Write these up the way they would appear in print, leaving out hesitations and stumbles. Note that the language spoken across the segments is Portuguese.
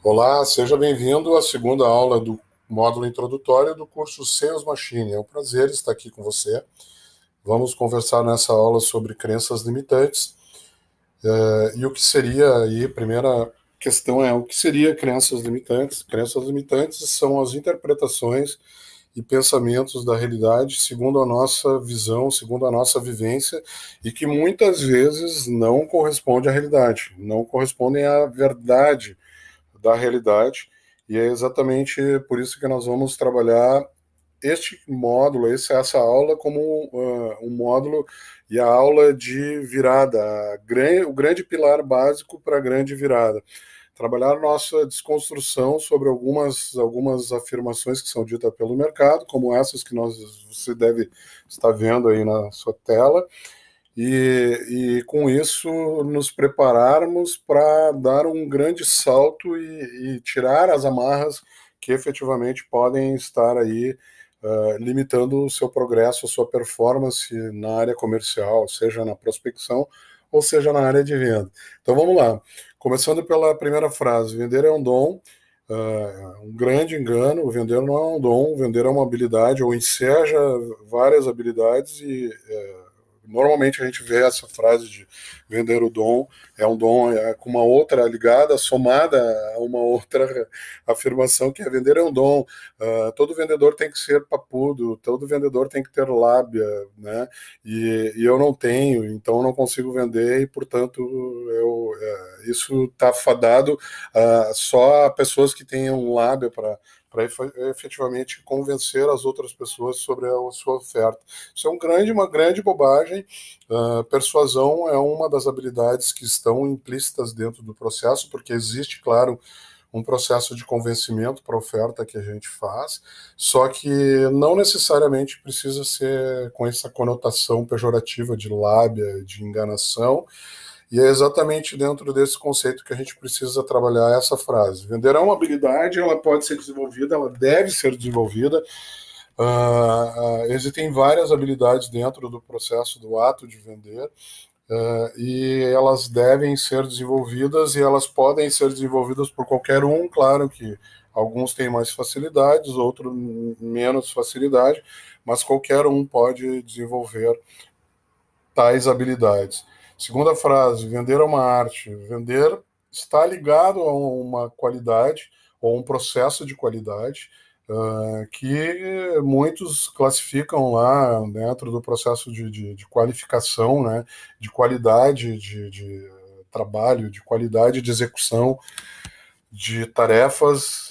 Olá, seja bem-vindo à segunda aula do módulo introdutório do curso Sales Machine. É um prazer estar aqui com você. Vamos conversar nessa aula sobre crenças limitantes. E o que seria aí, a primeira questão é o que seria crenças limitantes? Crenças limitantes são as interpretações e pensamentos da realidade segundo a nossa visão, segundo a nossa vivência, e que muitas vezes não correspondem à realidade, não correspondem à verdade da realidade, e é exatamente por isso que nós vamos trabalhar este módulo, essa aula, como um módulo e a aula de virada, o grande pilar básico para a grande virada. Trabalhar nossa desconstrução sobre algumas afirmações que são ditas pelo mercado, como essas que você deve estar vendo aí na sua tela, e com isso nos prepararmos para dar um grande salto e tirar as amarras que efetivamente podem estar aí limitando o seu progresso, a sua performance na área comercial, seja na prospecção ou seja na área de venda. Então vamos lá. Começando pela primeira frase: vender é um dom. Um grande engano. Vender não é um dom, vender é uma habilidade, ou enseja várias habilidades, e normalmente a gente vê essa frase de vender o dom, é um dom com uma outra ligada, somada a uma outra afirmação, que é vender é um dom. Todo vendedor tem que ser papudo, todo vendedor tem que ter lábia, né? E eu não tenho, então eu não consigo vender, e portanto isso está fadado só a pessoas que tenham lábia para efetivamente convencer as outras pessoas sobre a sua oferta. Isso é uma grande bobagem. Persuasão é uma das habilidades que estão implícitas dentro do processo, porque existe, claro, um processo de convencimento para a oferta que a gente faz, só que não necessariamente precisa ser com essa conotação pejorativa de lábia, de enganação, e é exatamente dentro desse conceito que a gente precisa trabalhar essa frase. Vender é uma habilidade, ela pode ser desenvolvida, ela deve ser desenvolvida. Existem várias habilidades dentro do processo do ato de vender, e elas devem ser desenvolvidas, e elas podem ser desenvolvidas por qualquer um. Claro que alguns têm mais facilidades, outros menos facilidade, mas qualquer um pode desenvolver tais habilidades. Segunda frase: vender é uma arte. Vender está ligado a uma qualidade ou um processo de qualidade, que muitos classificam lá dentro do processo de qualificação, né, de qualidade de trabalho, de qualidade de execução de tarefas,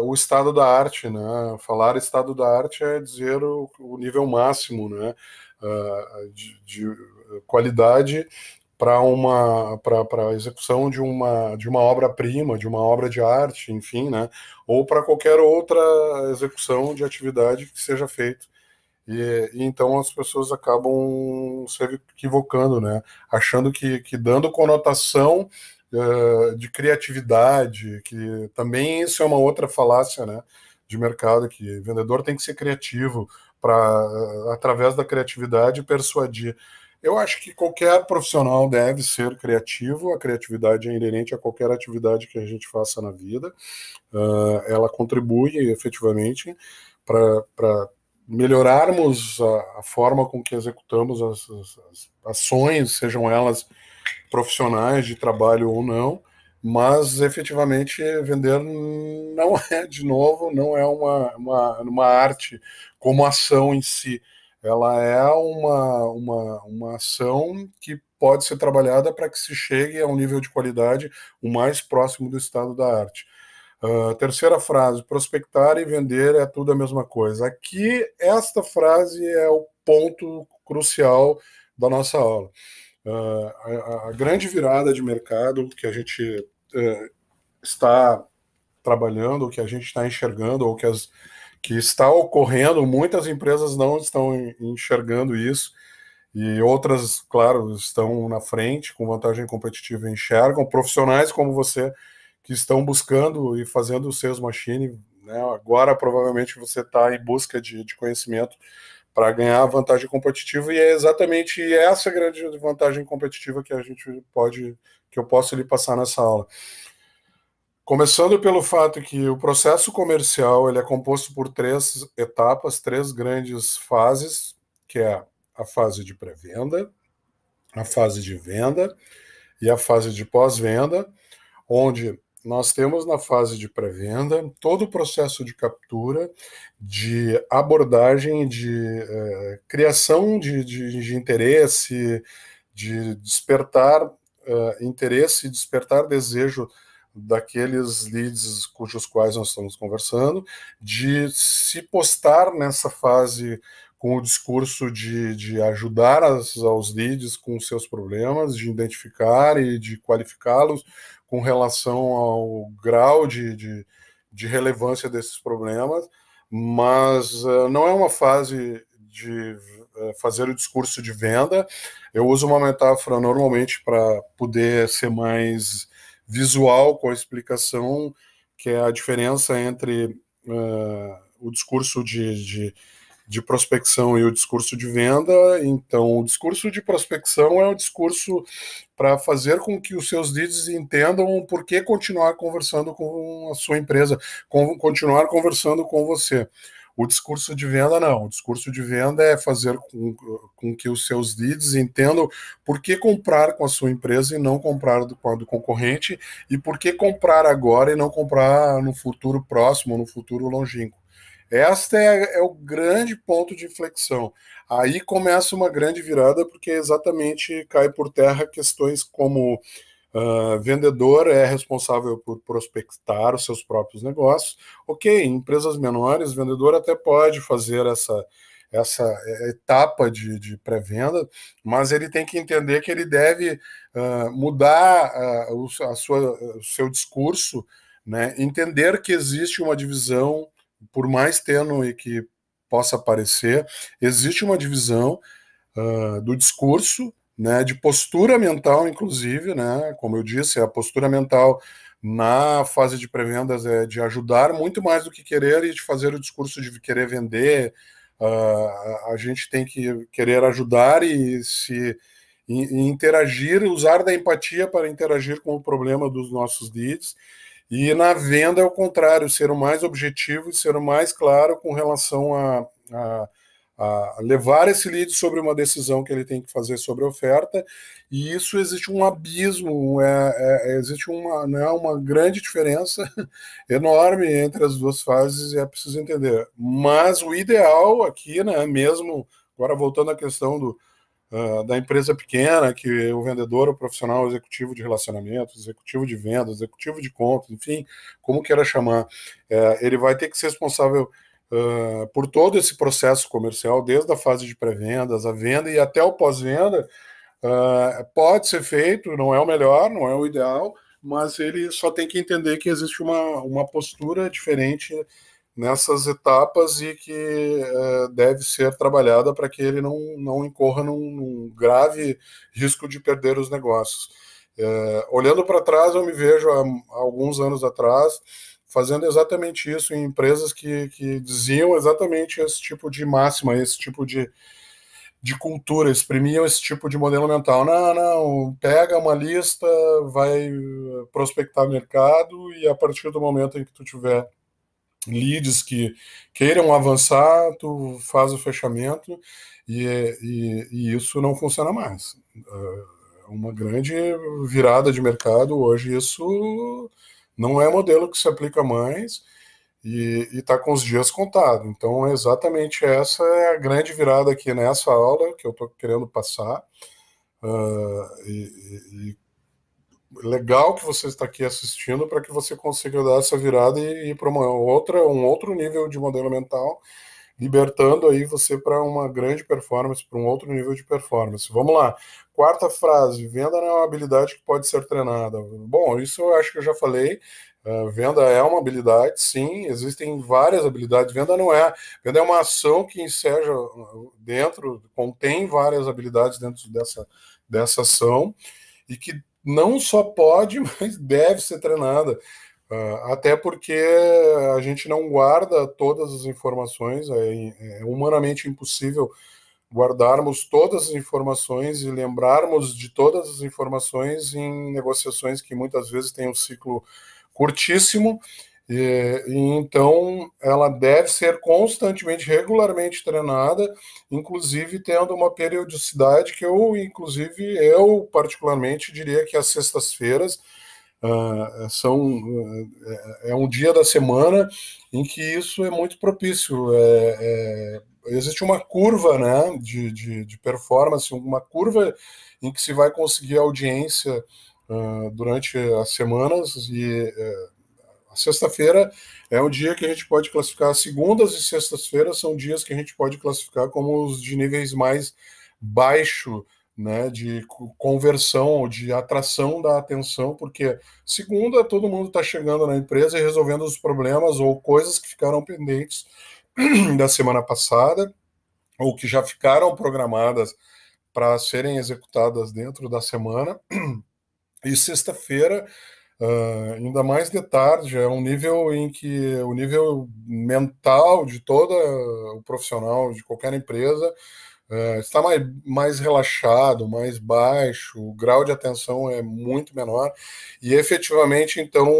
o estado da arte, né? Falar estado da arte é dizer o nível máximo, né? De qualidade para a execução de uma obra-prima, de uma obra de arte, enfim, né? Ou para qualquer outra execução de atividade que seja feita. E então as pessoas acabam se equivocando, né? Achando que dando conotação de criatividade, que também isso é uma outra falácia, né, de mercado, que o vendedor tem que ser criativo para, através da criatividade, persuadir. Eu acho que qualquer profissional deve ser criativo, a criatividade é inerente a qualquer atividade que a gente faça na vida. Ela contribui efetivamente para melhorarmos a forma com que executamos as ações, sejam elas profissionais de trabalho ou não, mas efetivamente vender não é, de novo, não é uma arte como ação em si. Ela é uma ação que pode ser trabalhada para que se chegue a um nível de qualidade o mais próximo do estado da arte. Terceira frase: prospectar e vender é tudo a mesma coisa. Aqui, esta frase é o ponto crucial da nossa aula. A grande virada de mercado que a gente está trabalhando, que a gente está enxergando, ou que está ocorrendo, muitas empresas não estão enxergando isso, e outras, claro, estão na frente, com vantagem competitiva, enxergam. Profissionais como você, que estão buscando e fazendo o Sales Machine, né? Agora provavelmente você está em busca de conhecimento para ganhar vantagem competitiva, e é exatamente essa grande vantagem competitiva que a gente pode, que eu posso lhe passar nessa aula. Começando pelo fato que o processo comercial ele é composto por três etapas, três grandes fases, que é a fase de pré-venda, a fase de venda e a fase de pós-venda, onde nós temos na fase de pré-venda todo o processo de captura, de abordagem, de criação de interesse, de despertar interesse, despertar desejo daqueles leads cujos quais nós estamos conversando, de se postar nessa fase com o discurso de ajudar aos leads com seus problemas, de identificar e de qualificá-los com relação ao grau de relevância desses problemas, mas não é uma fase de fazer o discurso de venda. Eu uso uma metáfora normalmente para poder ser mais visual com a explicação, que é a diferença entre o discurso de prospecção e o discurso de venda. Então, o discurso de prospecção é o discurso para fazer com que os seus leads entendam por que continuar conversando com a sua empresa, continuar conversando com você. O discurso de venda não. O discurso de venda é fazer com que os seus leads entendam por que comprar com a sua empresa e não comprar do concorrente, e por que comprar agora e não comprar no futuro próximo, no futuro longínquo. Este é o grande ponto de inflexão. Aí começa uma grande virada, porque exatamente cai por terra questões como vendedor é responsável por prospectar os seus próprios negócios. Ok, em empresas menores, o vendedor até pode fazer essa etapa de pré-venda, mas ele tem que entender que ele deve mudar o seu discurso, né? Entender que existe uma divisão, por mais tênue que possa parecer, existe uma divisão do discurso, né, de postura mental, inclusive, né, como eu disse, a postura mental na fase de pré-vendas é de ajudar muito mais do que querer e de fazer o discurso de querer vender. A gente tem que querer ajudar e interagir, usar da empatia para interagir com o problema dos nossos leads. E na venda é o contrário, ser o mais objetivo e ser o mais claro com relação a levar esse lead sobre uma decisão que ele tem que fazer sobre a oferta. E isso existe um abismo, existe uma grande diferença enorme entre as duas fases, e é preciso entender. Mas o ideal aqui, né, mesmo agora voltando à questão da empresa pequena, que o vendedor, o profissional, o executivo de relacionamento, executivo de vendas, executivo de contas, enfim, como queira chamar, ele vai ter que ser responsável por todo esse processo comercial, desde a fase de pré-vendas, a venda e até o pós-venda. Pode ser feito, não é o melhor, não é o ideal, mas ele só tem que entender que existe uma postura diferente nessas etapas e que deve ser trabalhada para que ele não incorra num grave risco de perder os negócios. Olhando para trás, eu me vejo há alguns anos atrás fazendo exatamente isso em empresas que diziam exatamente esse tipo de máxima, esse tipo de cultura, exprimiam esse tipo de modelo mental. Não, pega uma lista, vai prospectar mercado e a partir do momento em que tu tiver leads que queiram avançar, tu faz o fechamento e isso não funciona mais. Uma grande virada de mercado hoje, isso não é modelo que se aplica mais e está com os dias contados. Então, exatamente essa é a grande virada aqui nessa aula que eu estou querendo passar. E legal que você está aqui assistindo para que você consiga dar essa virada e ir para um outro nível de modelo mental, libertando aí você para uma grande performance, para um outro nível de performance. Vamos lá. Quarta frase: venda não é uma habilidade que pode ser treinada. Bom, isso eu acho que eu já falei. Venda é uma habilidade, sim, existem várias habilidades. Venda é uma ação que enseja dentro, contém várias habilidades dentro dessa ação e que não só pode, mas deve ser treinada. Até porque a gente não guarda todas as informações, é humanamente impossível guardarmos todas as informações e lembrarmos de todas as informações em negociações que muitas vezes têm um ciclo curtíssimo, e então ela deve ser constantemente, regularmente treinada, inclusive tendo uma periodicidade que eu particularmente diria que as sextas-feiras é um dia da semana em que isso é muito propício. Existe uma curva, né, de performance, uma curva em que se vai conseguir audiência durante as semanas e a sexta-feira é um dia que a gente pode classificar, segundas e sextas-feiras são dias que a gente pode classificar como os de níveis mais baixo, né, de conversão ou de atração da atenção, porque segunda todo mundo está chegando na empresa e resolvendo os problemas ou coisas que ficaram pendentes da semana passada ou que já ficaram programadas para serem executadas dentro da semana. E sexta-feira, ainda mais de tarde, é um nível em que o nível mental de todo o profissional de qualquer empresa está mais relaxado, mais baixo, o grau de atenção é muito menor, e efetivamente, então,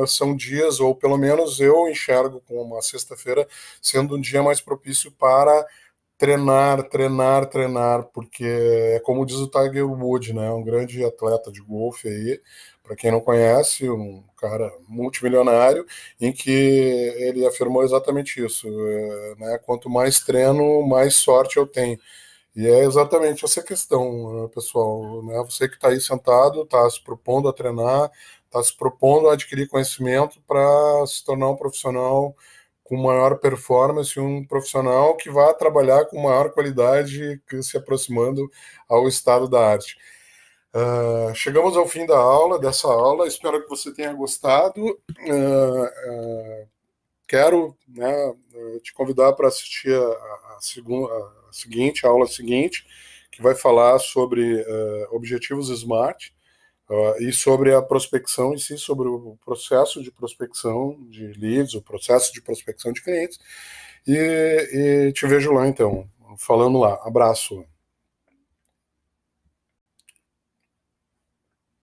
são dias, ou pelo menos eu enxergo como uma sexta-feira sendo um dia mais propício para treinar, treinar, treinar, porque é como diz o Tiger Woods, né? Um grande atleta de golfe aí, para quem não conhece, um cara multimilionário, em que ele afirmou exatamente isso, né? Quanto mais treino, mais sorte eu tenho. E é exatamente essa questão, pessoal, né? Você que está aí sentado, está se propondo a treinar, está se propondo a adquirir conhecimento para se tornar um profissional com maior performance, um profissional que vai trabalhar com maior qualidade, que se aproximando ao estado da arte. Chegamos ao fim dessa aula, espero que você tenha gostado. Quero, né, te convidar para assistir a aula seguinte, que vai falar sobre objetivos SMART, e sobre a prospecção em si, sobre o processo de prospecção de leads, o processo de prospecção de clientes. E te vejo lá, então, falando lá. Abraço.